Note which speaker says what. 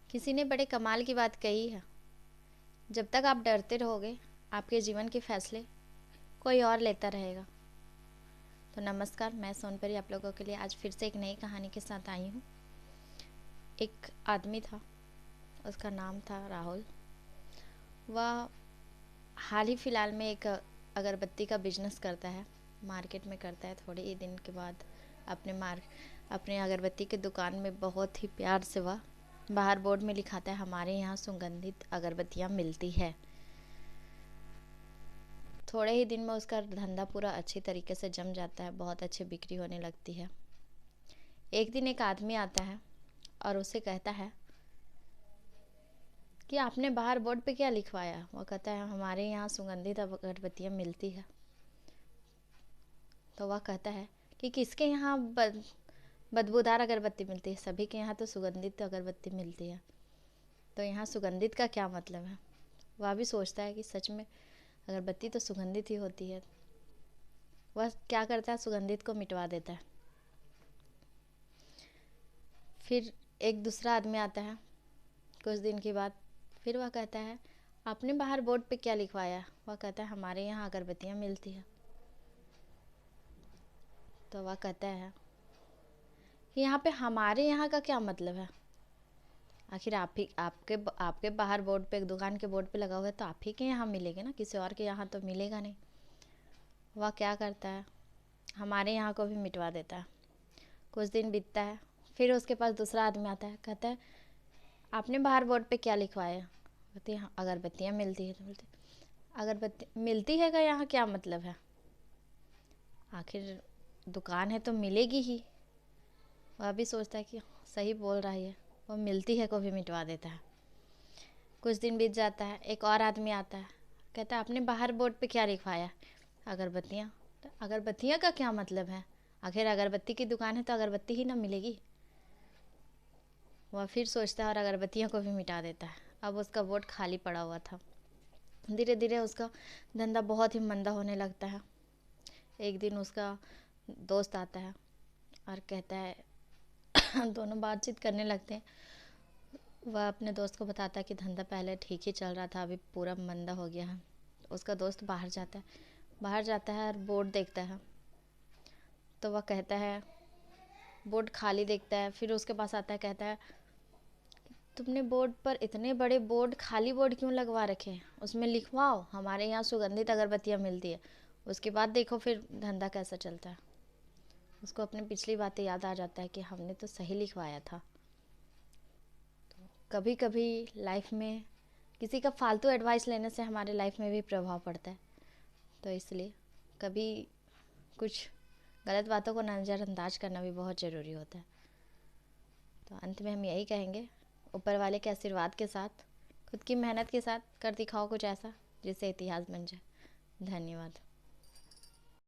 Speaker 1: किसी ने बड़े कमाल की बात कही है। जब तक आप डरते रहोगे, आपके जीवन के फैसले कोई और लेता रहेगा। तो नमस्कार, मैं सोनपरी आप लोगों के लिए आज फिर से एक नई कहानी के साथ आई हूँ। एक आदमी था, उसका नाम था राहुल। वह हाल ही फ़िलहाल में एक अगरबत्ती का बिजनेस करता है, मार्केट में करता है। थोड़े ही दिन के बाद अपने अगरबत्ती की दुकान में बहुत ही प्यार से वह बाहर बोर्ड में लिखाता है, हमारे यहाँ सुगंधित अगरबत्तियाँ मिलती है। थोड़े ही दिन में उसका धंधा पूरा अच्छी तरीके से जम जाता है, बहुत अच्छी बिक्री होने लगती है। एक दिन एक आदमी आता है और उसे कहता है कि आपने बाहर बोर्ड पे क्या लिखवाया। वो कहता है, हमारे यहाँ सुगंधित अगरबत्तियाँ मिलती है। तो वह कहता है कि किसके यहाँ बदबूदार अगरबत्ती मिलती है, सभी के यहाँ तो सुगंधित अगरबत्ती मिलती है। तो यहाँ सुगंधित का क्या मतलब है। वह भी सोचता है कि सच में अगरबत्ती तो सुगंधित ही होती है। वह क्या करता है, सुगंधित को मिटवा देता है। फिर एक दूसरा आदमी आता है कुछ दिन के बाद। फिर वह कहता है, आपने बाहर बोर्ड पे क्या लिखवाया। वह कहता है, हमारे यहाँ अगरबत्तियाँ मिलती है। तो वह कहता है कि यहाँ पे हमारे यहाँ का क्या मतलब है। आखिर आप ही आपके बाहर बोर्ड पे, दुकान के बोर्ड पे लगा हुआ है, तो आप ही के यहाँ मिलेगा ना, किसी और के यहाँ तो मिलेगा नहीं। वह क्या करता है, हमारे यहाँ को भी मिटवा देता है। कुछ दिन बीतता है, फिर उसके पास दूसरा आदमी आता है, कहता है, आपने बाहर बोर्ड पे क्या लिखवाया। कहती है, अगरबत्तियाँ मिलती है। तो बोलते, अगरबत्ती मिलती है का यहाँ क्या मतलब है। आखिर दुकान है तो मिलेगी ही। वह भी सोचता है कि सही बोल रहा है, वो मिलती है को भी मिटवा देता है। कुछ दिन बीत जाता है, एक और आदमी आता है, कहता है, आपने बाहर बोर्ड पे क्या लिखवाया। अगरबत्तियाँ। तो अगरबत्तियाँ का क्या मतलब है। आखिर अगरबत्ती की दुकान है तो अगरबत्ती ही ना मिलेगी। वह फिर सोचता है और अगरबत्तियों को भी मिटा देता है। अब उसका बोर्ड खाली पड़ा हुआ था। धीरे धीरे उसका धंधा बहुत ही मंदा होने लगता है। एक दिन उसका दोस्त आता है और कहता है दोनों बातचीत करने लगते हैं। वह अपने दोस्त को बताता है कि धंधा पहले ठीक ही चल रहा था, अभी पूरा मंदा हो गया है। उसका दोस्त बाहर जाता है और बोर्ड देखता है। तो वह कहता है, बोर्ड खाली देखता है। फिर उसके पास आता है, कहता है, तुमने बोर्ड पर इतने बड़े बोर्ड, खाली बोर्ड क्यों लगवा रखे हैं, उसमें लिखवाओ हमारे यहाँ सुगंधित अगरबत्तियाँ मिलती है। उसके बाद देखो फिर धंधा कैसा चलता है। उसको अपनी पिछली बातें याद आ जाता है कि हमने तो सही लिखवाया था। कभी कभी लाइफ में किसी का फालतू एडवाइस लेने से हमारे लाइफ में भी प्रभाव पड़ता है। तो इसलिए कभी कुछ गलत बातों को नज़रअंदाज करना भी बहुत ज़रूरी होता है। तो अंत में हम यही कहेंगे, ऊपर वाले के आशीर्वाद के साथ, खुद की मेहनत के साथ कर दिखाओ कुछ ऐसा जिससे इतिहास बन जाए। धन्यवाद।